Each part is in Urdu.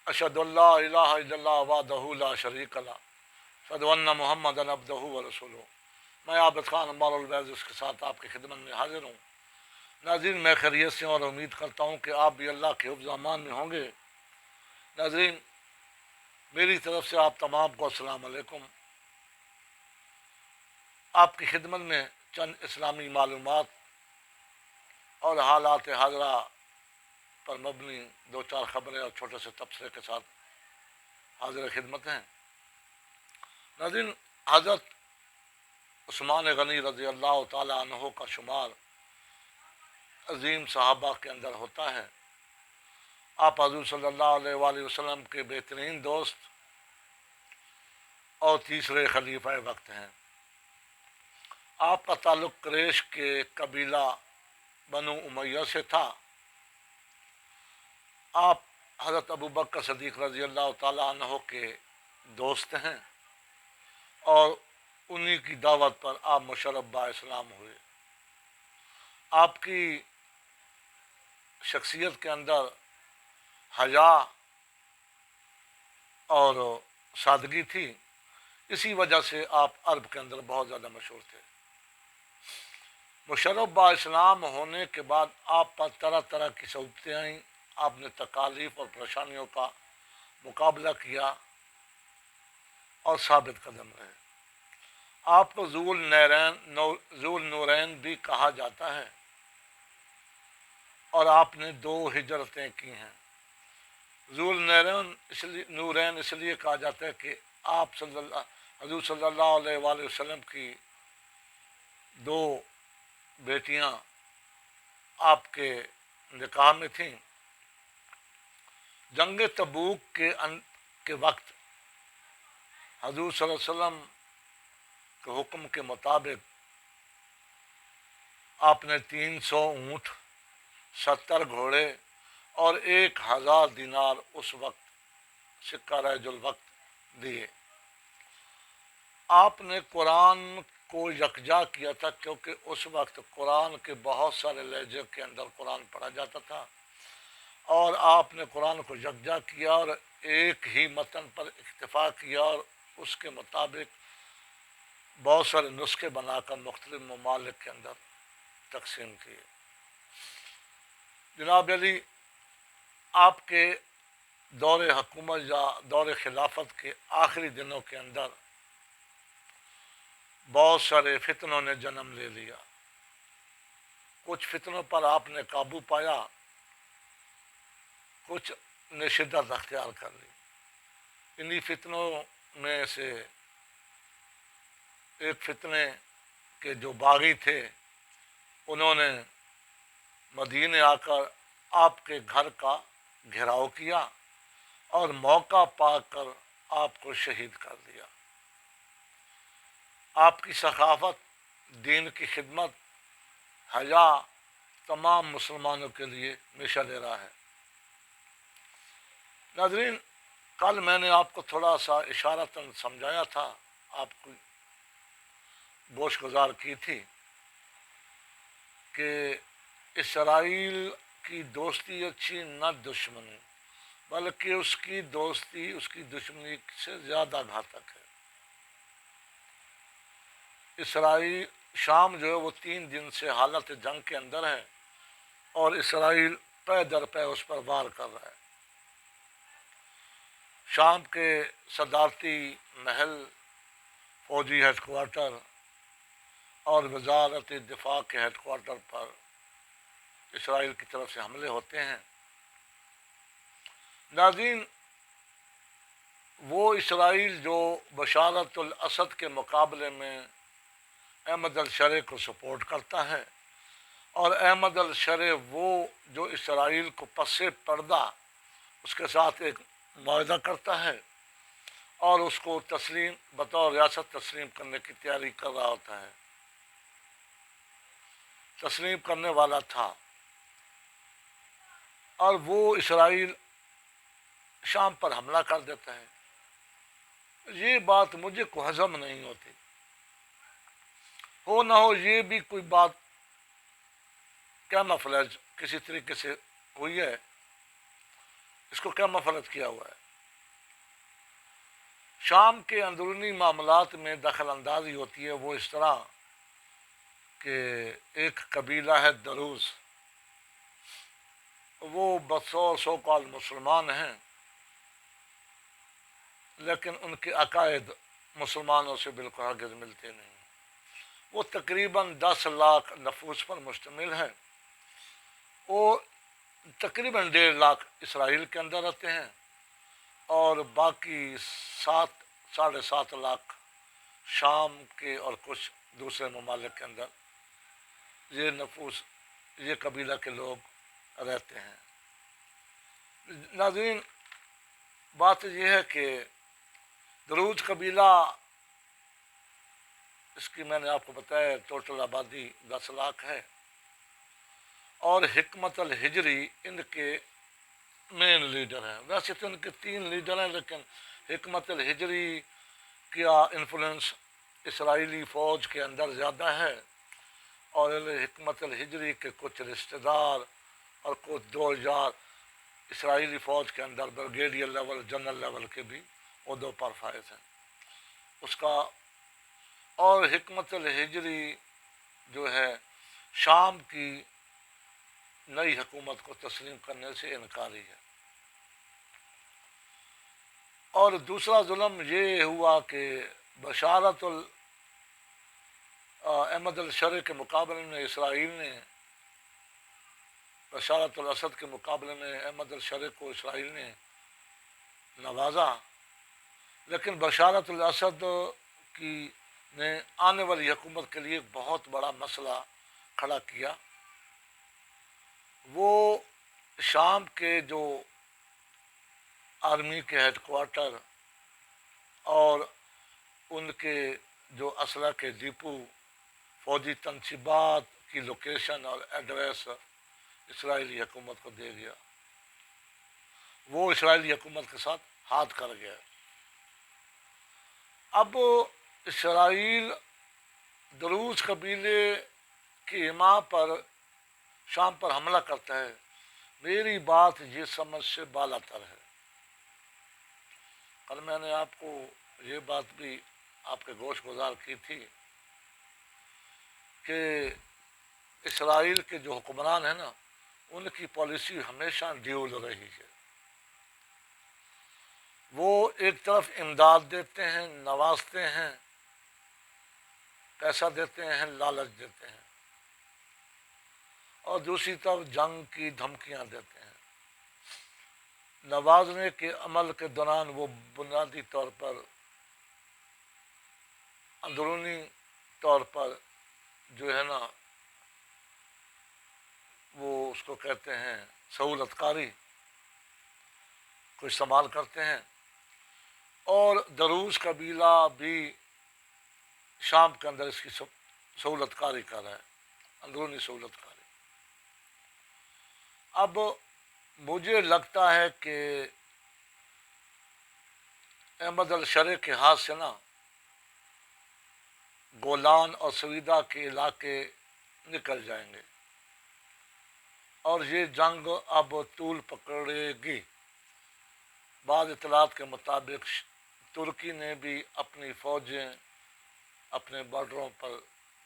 اشہد اللہ الہ الا اللہ وحدہ لا شریک لہ اشہد ان محمدًا عبدہ ورسولہ۔ میں عابد خان عمار الویز کے ساتھ آپ کی خدمت میں حاضر ہوں۔ ناظرین، میں خیریت سے اور امید کرتا ہوں کہ آپ بھی اللہ کے حفظ و امان میں ہوں گے۔ ناظرین، میری طرف سے آپ تمام کو السلام علیکم۔ آپ کی خدمت میں چند اسلامی معلومات اور حالات حاضرہ پر مبنی دو چار خبریں اور چھوٹے سے تبصرے کے ساتھ حاضر خدمت ہیں۔ ناظرین، حضرت عثمان غنی رضی اللہ تعالیٰ عنہ کا شمار عظیم صحابہ کے اندر ہوتا ہے۔ آپ حضور صلی اللہ علیہ وآلہ وسلم کے بہترین دوست اور تیسرے خلیفہ وقت ہیں۔ آپ کا تعلق قریش کے قبیلہ بنو امیہ سے تھا۔ آپ حضرت ابوبکر صدیق رضی اللہ تعالیٰ عنہ کے دوست ہیں اور انہی کی دعوت پر آپ مشرف با اسلام ہوئے۔ آپ کی شخصیت کے اندر حیا اور سادگی تھی، اسی وجہ سے آپ عرب کے اندر بہت زیادہ مشہور تھے۔ مشرف با اسلام ہونے کے بعد آپ پر طرح طرح کی صعوبتیں آئیں۔ آپ نے تکالیف اور پریشانیوں کا مقابلہ کیا اور ثابت قدم رہے۔ آپ کو ذو النورین بھی کہا جاتا ہے اور آپ نے 2 ہجرتیں کی ہیں۔ ذو النورین اس لیے کہا جاتا ہے کہ آپ حضور صلی اللہ علیہ وآلہ وسلم کی 2 بیٹیاں آپ کے نکاح میں تھیں۔ جنگ تبوک کے وقت حضور صلی اللہ علیہ وسلم کے حکم کے مطابق آپ نے 300 اونٹ، 70 گھوڑے اور 1000 دینار اس وقت سکہ رائج الوقت دیے۔ آپ نے قرآن کو یکجا کیا تھا، کیونکہ اس وقت قرآن کے بہت سارے لہجے کے اندر قرآن پڑھا جاتا تھا، اور آپ نے قرآن کو یکجا کیا اور ایک ہی متن پر اکتفا کیا اور اس کے مطابق بہت سارے نسخے بنا کر مختلف ممالک کے اندر تقسیم کیے۔ جناب علی، آپ کے دور حکومت یا دور خلافت کے آخری دنوں کے اندر بہت سارے فتنوں نے جنم لے لیا۔ کچھ فتنوں پر آپ نے قابو پایا، کچھ نے شدت اختیار کر لی۔ انہی فتنوں میں سے ایک فتنے کے جو باغی تھے، انہوں نے مدینے آ کر آپ کے گھر کا گھیراؤ کیا اور موقع پا کر آپ کو شہید کر دیا۔ آپ کی ثقافت، دین کی خدمت، حیا تمام مسلمانوں کے لیے مشعل راہ ہے۔ ناظرین، کل میں نے آپ کو تھوڑا سا اشارتاً سمجھایا تھا، آپ کو گوش گزار کی تھی کہ اسرائیل کی دوستی اچھی نہ دشمنی، بلکہ اس کی دوستی اس کی دشمنی سے زیادہ گھاتک ہے۔ اسرائیل شام جو ہے وہ 3 دن سے حالت جنگ کے اندر ہے اور اسرائیل پے در پے اس پر وار کر رہا ہے۔ شام کے صدارتی محل، فوجی ہیڈ کوارٹر اور وزارت دفاع کے ہیڈ کوارٹر پر اسرائیل کی طرف سے حملے ہوتے ہیں۔ ناظرین، وہ اسرائیل جو بشارت الاسد کے مقابلے میں احمد الشرع کو سپورٹ کرتا ہے، اور احمد الشرع وہ جو اسرائیل کو پس پردہ اس کے ساتھ ایک معاہدہ کرتا ہے اور اس کو بطور ریاست تسلیم کرنے کی تیاری کر رہا ہوتا ہے، تسلیم کرنے والا تھا، اور وہ اسرائیل شام پر حملہ کر دیتا ہے۔ یہ بات مجھے کو ہضم نہیں ہوتی۔ ہو نہ ہو یہ بھی کوئی بات کیموفلیج کسی طریقے سے ہوئی ہے۔ اس کو کیا مفرد کیا ہوا ہے؟ شام کے اندرونی معاملات میں دخل اندازی ہوتی ہے وہ اس طرح کہ ایک قبیلہ ہے دروز، وہ بطور سو کال مسلمان ہیں، لیکن ان کے عقائد مسلمانوں سے بالکل ہرگز ملتے نہیں۔ وہ تقریباً 10 لاکھ نفوس پر مشتمل ہے۔ وہ تقریباً 1.5 لاکھ اسرائیل کے اندر رہتے ہیں اور باقی 7.5 لاکھ شام کے اور کچھ دوسرے ممالک کے اندر یہ نفوس، یہ قبیلہ کے لوگ رہتے ہیں۔ ناظرین، بات یہ ہے کہ دروز قبیلہ، اس کی میں نے آپ کو بتایا ٹوٹل آبادی 10 لاکھ ہے، اور حکمت الہجری ان کے مین لیڈر ہیں۔ ویسے تو ان کے 3 لیڈر ہیں، لیکن حکمت الہجری کا انفلوئنس اسرائیلی فوج کے اندر زیادہ ہے، اور حکمت الہجری کے کچھ رشتہ دار اور کچھ 2 اسرائیلی فوج کے اندر بریگیڈیئر لیول، جنرل لیول کے بھی عہدوں پر فائز ہیں اس کا۔ اور حکمت الہجری جو ہے شام کی نئی حکومت کو تسلیم کرنے سے انکاری ہے۔ اور دوسرا ظلم یہ ہوا کہ بشارت احمد الشرع کے مقابلے میں اسرائیل نے، بشارت الاسد کے مقابلے میں احمد الشرع کو اسرائیل نے نوازا، لیکن بشارت الاسد کی نے آنے والی حکومت کے لیے ایک بہت بڑا مسئلہ کھڑا کیا۔ وہ شام کے جو آرمی کے ہیڈ کوارٹر اور ان کے جو اسلحہ کے ڈپو، فوجی تنصیبات کی لوکیشن اور ایڈریس اسرائیلی حکومت کو دے گیا۔ وہ اسرائیلی حکومت کے ساتھ ہاتھ کر گیا۔ اب اسرائیل دروز قبیلے کی حما پر شام پر حملہ کرتا ہے، میری بات یہ سمجھ سے بالا تر ہے۔ کل میں نے آپ کو یہ بات بھی آپ کے گوش گزار کی تھی کہ اسرائیل کے جو حکمران ہیں نا، ان کی پالیسی ہمیشہ ڈیول رہی ہے۔ وہ ایک طرف امداد دیتے ہیں، نوازتے ہیں، پیسہ دیتے ہیں، لالچ دیتے ہیں، اور دوسری طرف جنگ کی دھمکیاں دیتے ہیں۔ نوازنے کے عمل کے دوران وہ بنیادی طور پر، اندرونی طور پر جو ہے نا، وہ اس کو کہتے ہیں سہولت کاری کو استعمال کرتے ہیں، اور دروز قبیلہ بھی شام کے اندر اس کی سہولت کاری کر رہا ہے، اندرونی سہولت کاری۔ اب مجھے لگتا ہے کہ احمد الشرع کے ہاتھ سے نا گولان اور سویدا کے علاقے نکل جائیں گے، اور یہ جنگ اب طول پکڑے گی۔ بعض اطلاعات کے مطابق ترکی نے بھی اپنی فوجیں اپنے بارڈروں پر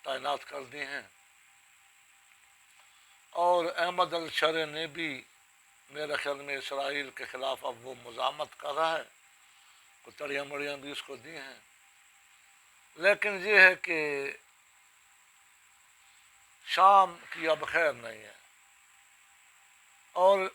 تعینات کر دی ہیں، اور احمد الشرع نے بھی میرے خیال میں اسرائیل کے خلاف اب وہ مزاحمت کر رہا ہے، کچھ تڑیاں مڑیاں بھی اس کو دی ہیں۔ لیکن یہ ہے کہ شام کی اب خیر نہیں ہے، اور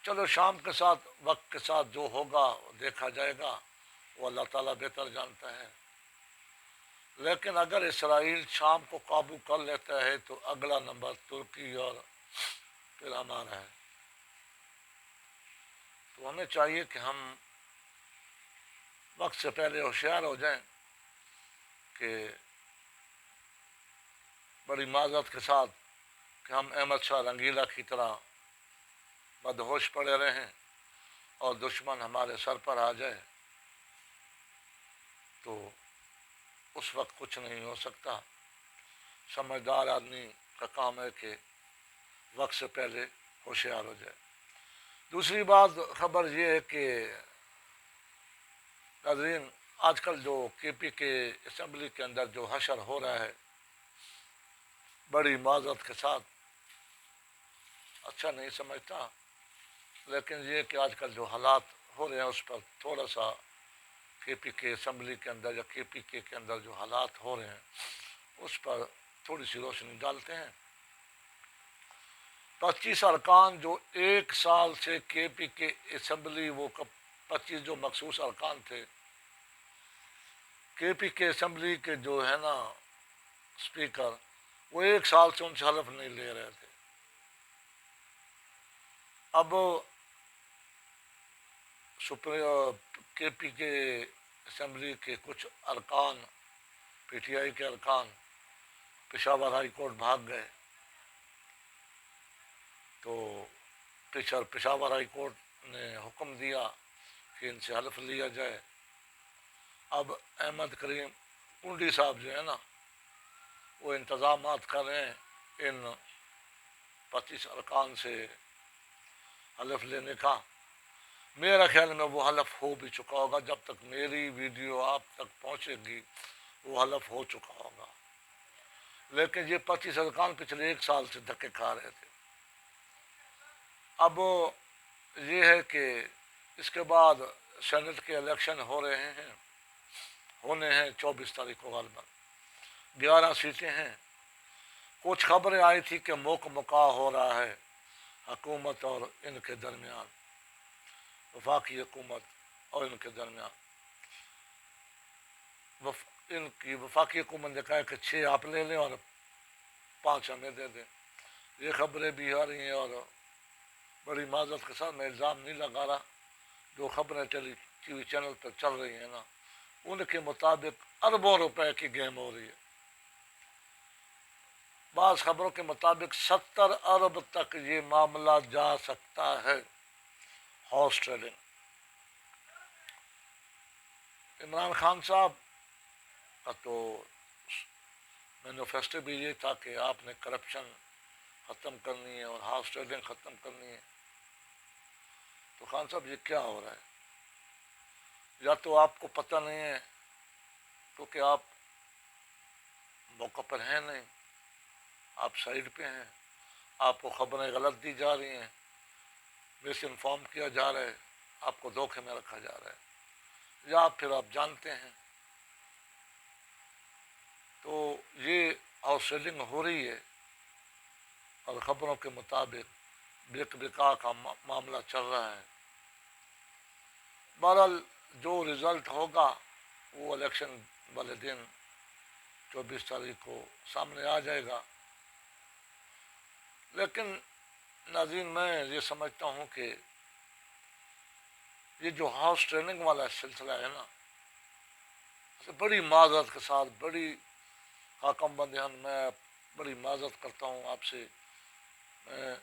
چلو شام کے ساتھ، وقت کے ساتھ جو ہوگا دیکھا جائے گا، وہ اللہ تعالیٰ بہتر جانتا ہے۔ لیکن اگر اسرائیل شام کو قابو کر لیتا ہے تو اگلا نمبر ترکی اور پھر ہمارا ہے۔ تو ہمیں چاہیے کہ ہم وقت سے پہلے ہوشیار ہو جائیں کہ بڑی معذرت کے ساتھ کہ ہم احمد شاہ رنگیلا کی طرح بدہوش پڑے رہیں اور دشمن ہمارے سر پر آ جائے تو اس وقت کچھ نہیں ہو سکتا۔ سمجھدار آدمی کا کام ہے کہ وقت سے پہلے ہوشیار ہو جائے۔ دوسری بات خبر یہ ہے کہ ناظرین آج کل جو کے پی کے اسمبلی کے اندر جو حشر ہو رہا ہے بڑی معذرت کے ساتھ اچھا نہیں سمجھتا، لیکن یہ کہ آج کل جو حالات ہو رہے ہیں اس پر تھوڑا سا کے پی کے اسمبلی کے اندر یا کے پی کے اندر جو حالات ہو رہے ہیں اس پر تھوڑی سی روشنی ڈالتے ہیں۔ 25 ارکان جو ایک سال سے کے پی کے اسمبلی، وہ 25 جو مخصوص ارکان تھے کے پی کے اسمبلی کے جو ہے نا اسپیکر، وہ ایک سال سے ان سے حلف نہیں لے رہے تھے۔ اب کے پی کے اسمبلی کے کچھ ارکان، پی ٹی آئی کے ارکان پشاور ہائی کورٹ بھاگ گئے، تو پشاور ہائی کورٹ نے حکم دیا کہ ان سے حلف لیا جائے۔ اب احمد کریم کنڈی صاحب جو ہے نا وہ انتظامات کر رہے ہیں ان 25 ارکان سے حلف لینے کا۔ میرا خیال میں وہ حلف ہو بھی چکا ہوگا، جب تک میری ویڈیو آپ تک پہنچے گی وہ حلف ہو چکا ہوگا، لیکن یہ 25 ارکان پچھلے ایک سال سے دھکے کھا رہے تھے۔ اب یہ ہے کہ اس کے بعد سینٹ کے الیکشن ہونے ہیں 24 تاریخ کو غالباً 11 سیٹیں ہیں۔ کچھ خبریں آئی تھی کہ موقع ہو رہا ہے حکومت اور ان کے درمیان، وفاقی حکومت اور ان کے درمیان۔ ان کی وفاقی حکومت نے کہا کہ 6 آپ لے لیں اور 5 ہمیں دے دیں۔ یہ خبریں بھی آ رہی ہیں، اور بڑی معذرت کے ساتھ میں الزام نہیں لگا رہا، جو خبریں ٹی وی چینل پر چل رہی ہیں نا ان کے مطابق اربوں روپے کی گیم ہو رہی ہے۔ بعض خبروں کے مطابق 70 ارب تک یہ معاملہ جا سکتا ہے، ہارس ٹریڈنگ۔ عمران خان صاحب کا تو مینوفیسٹو بھی یہ تھا کہ آپ نے کرپشن ختم کرنی ہے اور ہارس ٹریڈنگ ختم کرنی ہے۔ تو خان صاحب یہ کیا ہو رہا ہے؟ یا تو آپ کو پتہ نہیں ہے کیونکہ آپ موقع پر ہیں نہیں، آپ سائڈ پہ ہیں، آپ کو خبریں غلط دی جا رہی ہیں، مس انفارم کیا جا رہا ہے، آپ کو دھوکے میں رکھا جا رہا ہے، یا پھر آپ جانتے ہیں۔ تو یہ ہاؤس ٹریڈنگ ہو رہی ہے اور خبروں کے مطابق بکا کا معاملہ چل رہا ہے۔ بہرحال جو رزلٹ ہوگا وہ الیکشن والے دن 24 تاریخ کو سامنے آ جائے گا۔ لیکن ناظرین میں یہ سمجھتا ہوں کہ یہ جو ہاؤس ٹریننگ والا سلسلہ ہے نا، بڑی معذرت کے ساتھ، بڑی حاکم بندیان، میں بڑی معذرت کرتا ہوں آپ سے، میں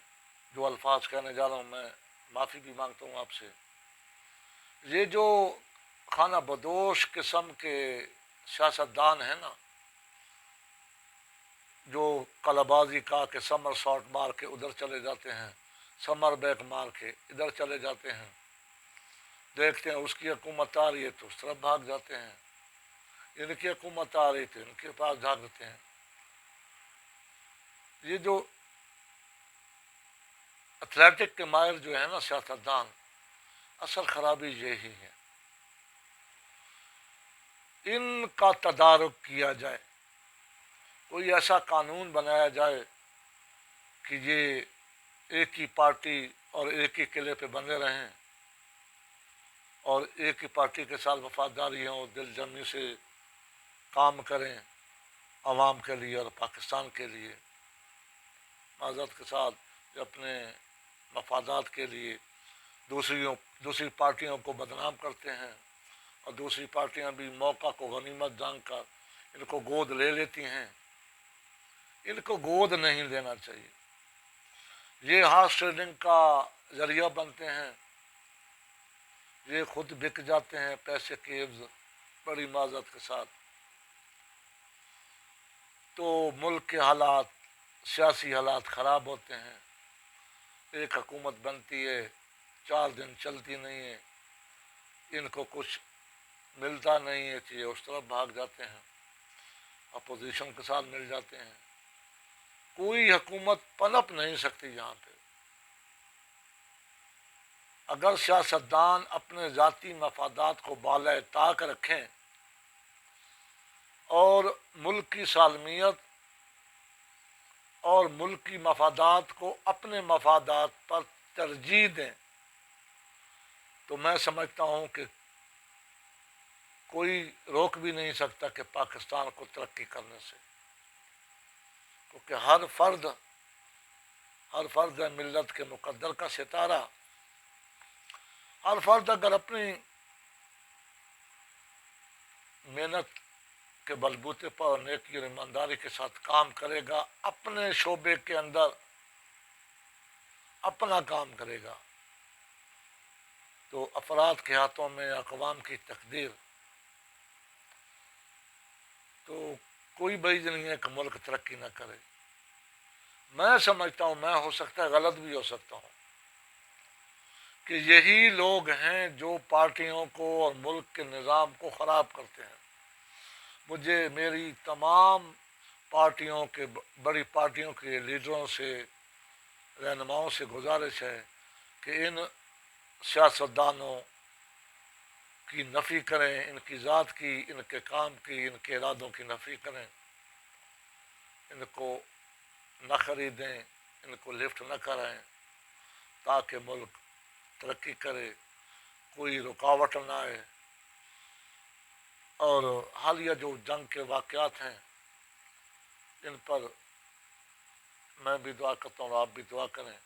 جو الفاظ کہنے جا رہا ہوں میں معافی بھی مانگتا ہوں آپ سے۔ یہ جو خانہ بدوش قسم کے سیاستدان ہیں نا، جو کلابازی کا کہ سمر ساٹ مار کے ادھر چلے جاتے ہیں، سمر بیک مار کے ادھر چلے جاتے ہیں، دیکھتے ہیں اس کی حکومت آ رہی ہے تو اس طرف بھاگ جاتے ہیں، ان کی حکومت آ رہی تھی ان کے پاس بھاگتے ہیں۔ یہ جو ایتھلیٹک کے ماہر جو ہے نا سیاستدان، اصل خرابی یہی ہے۔ ان کا تدارک کیا جائے، کوئی ایسا قانون بنایا جائے کہ یہ ایک ہی پارٹی اور ایک ہی قلعے پہ بندے رہیں اور ایک ہی پارٹی کے ساتھ وفاداری ہوں، دل جمی سے کام کریں عوام کے لیے اور پاکستان کے لیے۔ معذرت کے ساتھ اپنے مفادات کے لیے دوسری پارٹیوں کو بدنام کرتے ہیں، اور دوسری پارٹیاں بھی موقع کو غنیمت جان کر ان کو گود لے لیتی ہیں۔ ان کو گود نہیں لینا چاہیے، یہ ہارس ٹریڈنگ کا ذریعہ بنتے ہیں، یہ خود بک جاتے ہیں پیسے کے عوض، بڑی معذرت کے ساتھ۔ تو ملک کے حالات، سیاسی حالات خراب ہوتے ہیں، ایک حکومت بنتی ہے 4 دن چلتی نہیں ہیں، ان کو کچھ ملتا نہیں ہے کہ یہ اس طرف بھاگ جاتے ہیں، اپوزیشن کے ساتھ مل جاتے ہیں۔ کوئی حکومت پنپ نہیں سکتی یہاں پہ۔ اگر سیاستدان اپنے ذاتی مفادات کو بالائے طاق رکھیں اور ملک کی سالمیت اور ملک کی مفادات کو اپنے مفادات پر ترجیح دیں، تو میں سمجھتا ہوں کہ کوئی روک بھی نہیں سکتا کہ پاکستان کو ترقی کرنے سے، کیونکہ ہر فرد ہے ملت کے مقدر کا ستارہ۔ ہر فرد اگر اپنی محنت کے بلبوتے پر نیکی اور ایمانداری کے ساتھ کام کرے گا، اپنے شعبے کے اندر اپنا کام کرے گا، تو افراد کے ہاتھوں میں اقوام کی تقدیر، تو کوئی بعید نہیں ہے کہ ملک ترقی نہ کرے۔ میں سمجھتا ہوں، میں ہو سکتا ہے غلط بھی ہو سکتا ہوں، کہ یہی لوگ ہیں جو پارٹیوں کو اور ملک کے نظام کو خراب کرتے ہیں۔ مجھے میری تمام پارٹیوں کے بڑی پارٹیوں کے لیڈروں سے، رہنماؤں سے گزارش ہے کہ ان سیاستدانوں کی نفی کریں، ان کی ذات کی، ان کے کام کی، ان کے ارادوں کی نفی کریں، ان کو نہ خریدیں، ان کو لفٹ نہ کریں، تاکہ ملک ترقی کرے، کوئی رکاوٹ نہ آئے۔ اور حالیہ جو جنگ کے واقعات ہیں، ان پر میں بھی دعا کرتا ہوں اور آپ بھی دعا کریں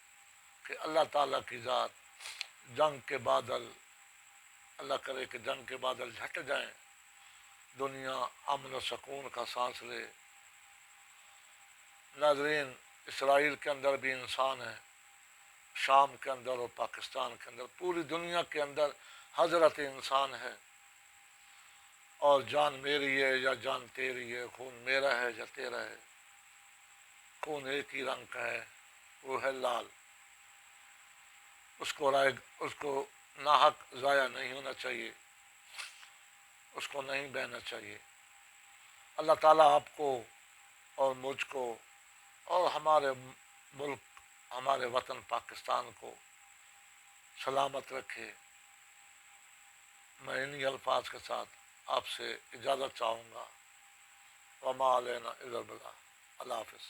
کہ اللہ تعالیٰ کی ذات جنگ کے بادل، اللہ کرے کہ جنگ کے بادل ہٹ جائیں، دنیا امن و سکون کا سانس لے۔ ناظرین، اسرائیل کے اندر بھی انسان ہیں، شام کے اندر اور پاکستان کے اندر، پوری دنیا کے اندر حضرت انسان ہے، اور جان میری ہے یا جان تیری ہے، خون میرا ہے یا تیرا ہے، خون ایک ہی رنگ کا ہے، وہ ہے لال۔ اس کو ناحق ضائع نہیں ہونا چاہیے، اس کو نہیں بہنا چاہیے۔ اللہ تعالیٰ آپ کو اور مجھ کو اور ہمارے ملک، ہمارے وطن پاکستان کو سلامت رکھے۔ میں انہی الفاظ کے ساتھ آپ سے اجازت چاہوں گا۔ وما علینا الا البلاغ۔ اللہ حافظ۔